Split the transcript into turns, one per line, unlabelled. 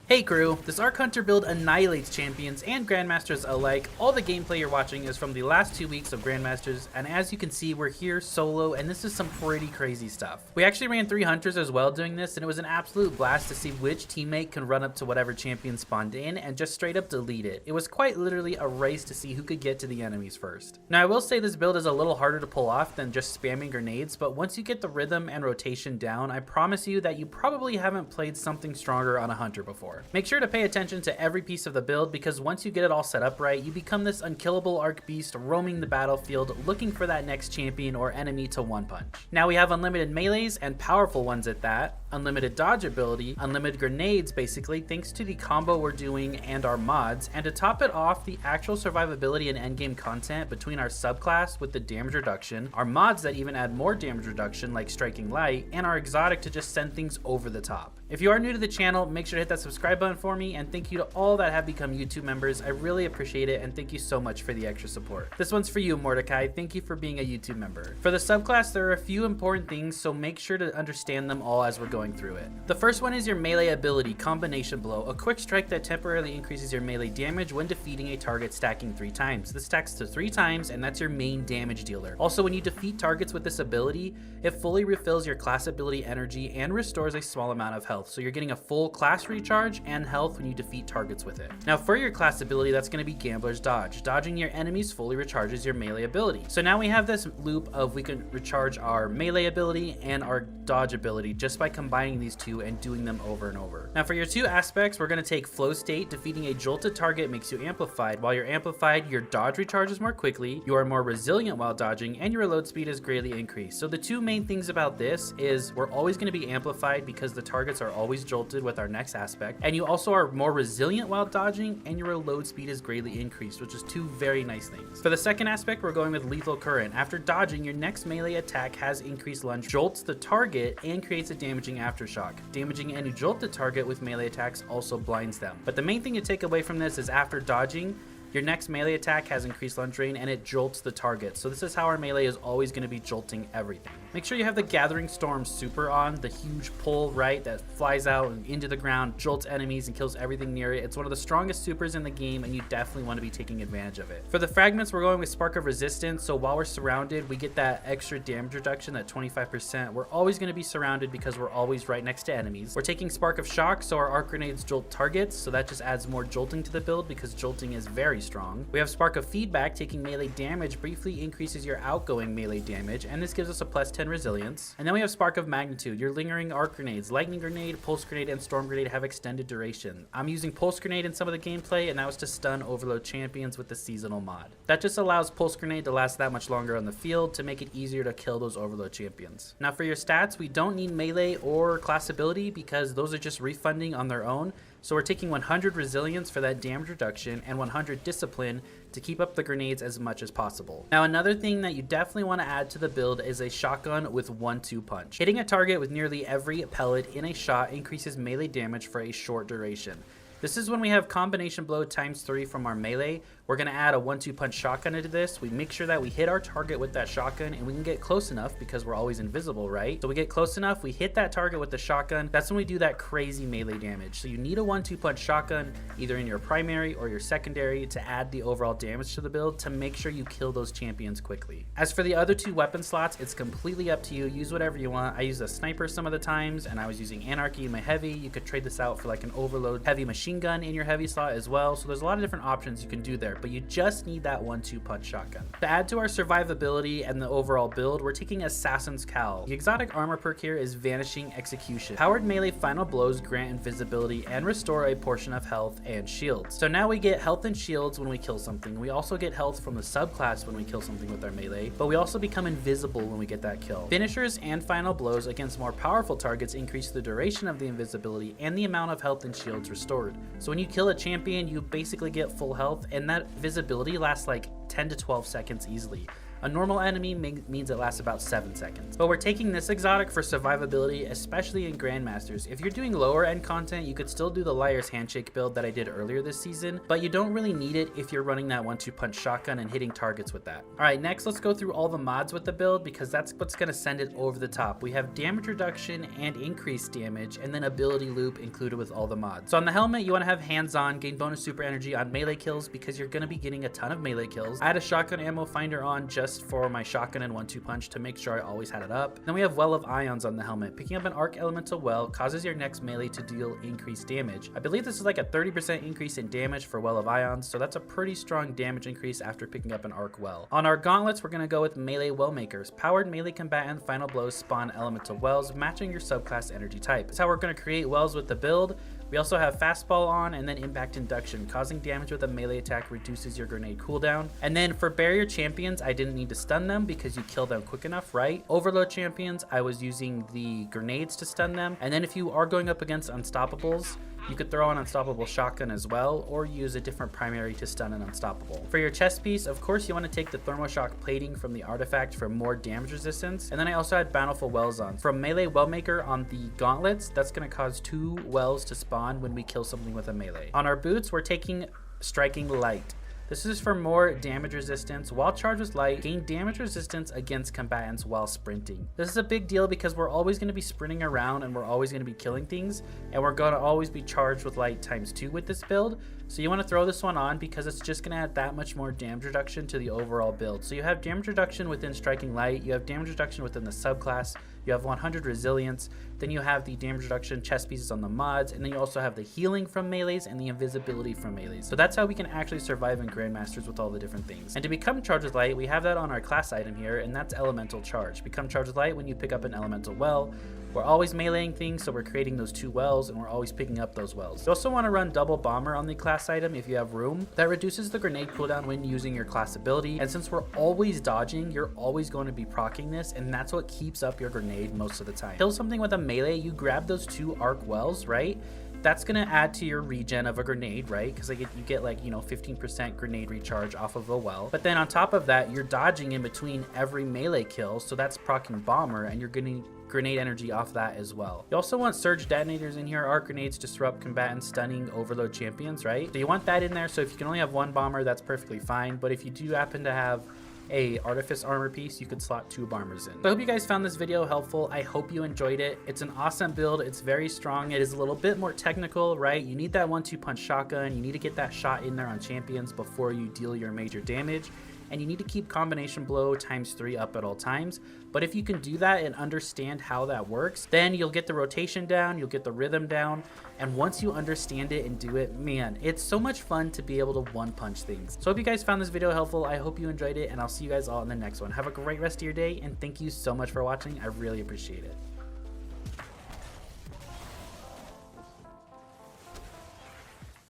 Hey crew, this Arc Hunter build annihilates champions and grandmasters alike. All the gameplay you're watching is from the last 2 weeks of grandmasters, and as you can see, we're here solo, and this is some pretty crazy stuff. We actually ran 3 hunters as well doing this, and it was an absolute blast to see which teammate can run up to whatever champion spawned in and just straight up delete it. It was quite literally a race to see who could get to the enemies first. Now I will say this build is a little harder to pull off than just spamming grenades, but once you get the rhythm and rotation down, I promise you that you probably haven't played something stronger on a hunter before. Make sure to pay attention to every piece of the build, because once you get it all set up right, you become this unkillable arc beast roaming the battlefield looking for that next champion or enemy to one punch. Now we have unlimited melees, and powerful ones at that, unlimited dodge ability, unlimited grenades basically thanks to the combo we're doing and our mods, and to top it off, the actual survivability and endgame content between our subclass with the damage reduction, our mods that even add more damage reduction like striking light, and our exotic to just send things over the top. If you are new to the channel, make sure to hit that subscribe button for me, and thank you to all that have become YouTube members. I really appreciate it, and thank you so much for the extra support. This one's for you, Mordecai. Thank you for being a YouTube member. For the subclass, there are a few important things, so make sure to understand them all as we're going through it. The first one is your melee ability, Combination Blow, a quick strike that temporarily increases your melee damage when defeating a target, stacking 3 times. This stacks to 3 times, and that's your main damage dealer. Also, when you defeat targets with this ability, it fully refills your class ability energy and restores a small amount of health, so you're getting a full class recharge and health when you defeat targets with it. Now for your class ability, that's going to be Gambler's Dodge. Dodging your enemies fully recharges your melee ability. So now we have this loop of we can recharge our melee ability and our dodge ability just by combining these two and doing them over and over. Now for your 2 aspects, we're going to take Flow State. Defeating a jolted target makes you amplified. While you're amplified, your dodge recharges more quickly, you are more resilient while dodging, and your reload speed is greatly increased. So the 2 main things about this is we're always going to be amplified because the targets are always jolted with our next aspect, and you also are more resilient while dodging, and your reload speed is greatly increased, which is 2 very nice things. For the second aspect, we're going with Lethal Current. After dodging, your next melee attack has increased lunge, jolts the target, and creates a damaging aftershock. Damaging any jolted target with melee attacks also blinds them. But the main thing to take away from this is after dodging, your next melee attack has increased lunge range and it jolts the target. So this is how our melee is always going to be jolting everything. Make sure you have the Gathering Storm super on, the huge pull right that flies out and into the ground, jolts enemies and kills everything near it. It's one of the strongest supers in the game, and you definitely want to be taking advantage of it. For the fragments, we're going with Spark of Resistance. So while we're surrounded, we get that extra damage reduction, that 25%. We're always going to be surrounded because we're always right next to enemies. We're taking Spark of Shock, so our arc grenades jolt targets, so that just adds more jolting to the build because jolting is very strong. We have Spark of Feedback. Taking melee damage briefly increases your outgoing melee damage, and this gives us a plus 10 resilience. And then we have Spark of Magnitude. Your lingering arc grenades, lightning grenade, pulse grenade, and storm grenade have extended duration. I'm using pulse grenade in some of the gameplay, and that was to stun overload champions with the seasonal mod. That just allows pulse grenade to last that much longer on the field to make it easier to kill those overload champions. Now for your stats, we don't need melee or class ability because those are just refunding on their own. So we're taking 100 resilience for that damage reduction and 100 discipline to keep up the grenades as much as possible. Now another thing that you definitely want to add to the build is a shotgun with 1-2 punch. Hitting a target with nearly every pellet in a shot increases melee damage for a short duration. This is when we have Combination Blow ×3 from our melee. We're going to add a 1-2 punch shotgun into this. We make sure that we hit our target with that shotgun, and we can get close enough because we're always invisible, right? So we get close enough, we hit that target with the shotgun. That's when we do that crazy melee damage. So you need a 1-2 punch shotgun either in your primary or your secondary to add the overall damage to the build to make sure you kill those champions quickly. As for the other 2 weapon slots, it's completely up to you. Use whatever you want. I use a sniper some of the times, and I was using Anarchy in my heavy. You could trade this out for like an overload heavy machine gun in your heavy slot as well. So there's a lot of different options you can do there, but you just need that 1-2 punch shotgun. To add to our survivability and the overall build, we're taking Assassin's Cowl. The exotic armor perk here is Vanishing Execution. Powered melee final blows grant invisibility and restore a portion of health and shields. So now we get health and shields when we kill something. We also get health from the subclass when we kill something with our melee, but we also become invisible when we get that kill. Finishers and final blows against more powerful targets increase the duration of the invisibility and the amount of health and shields restored. So when you kill a champion, you basically get full health, and that visibility lasts like 10 to 12 seconds easily. A normal enemy means it lasts about 7 seconds. But we're taking this exotic for survivability, especially in Grandmasters. If you're doing lower end content, you could still do the Liar's Handshake build that I did earlier this season, but you don't really need it if you're running that 1-2 punch shotgun and hitting targets with that. All right, next let's go through all the mods with the build, because that's what's gonna send it over the top. We have damage reduction and increased damage, and then ability loop included with all the mods. So on the helmet, you wanna have hands-on, gain bonus super energy on melee kills because you're gonna be getting a ton of melee kills. I had a shotgun ammo finder on just for my shotgun and 1-2 punch to make sure I always had it up. Then we have Well of Ions on the helmet. Picking up an arc elemental well causes your next melee to deal increased damage. I believe this is like a 30% increase in damage for Well of Ions, so that's a pretty strong damage increase after picking up an arc well. On our gauntlets, we're gonna go with melee well makers. Powered melee combatant final blows spawn elemental wells, matching your subclass energy type. That's how we're gonna create wells with the build. We also have fastball on, and then impact induction. Causing damage with a melee attack reduces your grenade cooldown. And then for barrier champions, I didn't need to stun them because you kill them quick enough, right? Overload champions, I was using the grenades to stun them. And then if you are going up against unstoppables, you could throw an unstoppable shotgun as well, or use a different primary to stun an unstoppable. For your chest piece, of course you want to take the thermoshock plating from the artifact for more damage resistance. And then I also had bountiful wells on. From melee wellmaker on the gauntlets, that's going to cause 2 wells to spawn when we kill something with a melee. On our boots, we're taking striking light. This is for more damage resistance. While charged with light, gain damage resistance against combatants while sprinting. This is a big deal because we're always going to be sprinting around and we're always going to be killing things, and we're going to always be charged with light ×2 with this build. So you want to throw this one on because it's just going to add that much more damage reduction to the overall build. So you have damage reduction within striking light, you have damage reduction within the subclass, you have 100 resilience, then you have the damage reduction chest pieces on the mods, and then you also have the healing from melees and the invisibility from melees. So that's how we can actually survive in Grandmasters with all the different things. And to become charged with light, we have that on our class item here, and that's elemental charge. Become charged with light when you pick up an elemental well. We're always meleeing things, so we're creating those 2 wells, and we're always picking up those wells. You also want to run double bomber on the class item if you have room. That reduces the grenade cooldown when using your class ability, and since we're always dodging, you're always going to be proccing this, and that's what keeps up your grenade most of the time. Kill something with a melee, you grab those 2 arc wells, right? That's gonna add to your regen of a grenade, right? Because you get like, 15% grenade recharge off of a well. But then on top of that, you're dodging in between every melee kill, so that's proccing bomber, and you're getting grenade energy off that as well. You also want surge detonators in here. Arc grenades disrupt combatants, stunning overload champions, right? So you want that in there, so if you can only have 1 bomber, that's perfectly fine. But if you do happen to have a artifice armor piece, you could slot 2 bombers in. So I hope you guys found this video helpful. I hope you enjoyed it. It's an awesome build. It's very strong. It is a little bit more technical, right? You need that 1-2 punch shotgun. You need to get that shot in there on champions before you deal your major damage. And you need to keep combination blow ×3 up at all times. But if you can do that and understand how that works, then you'll get the rotation down, you'll get the rhythm down, and once you understand it and do it, man, it's so much fun to be able to 1-punch things. So I hope you guys found this video helpful. I hope you enjoyed it, and I'll see you guys all in the next one. Have a great rest of your day, and thank you so much for watching. I really appreciate it.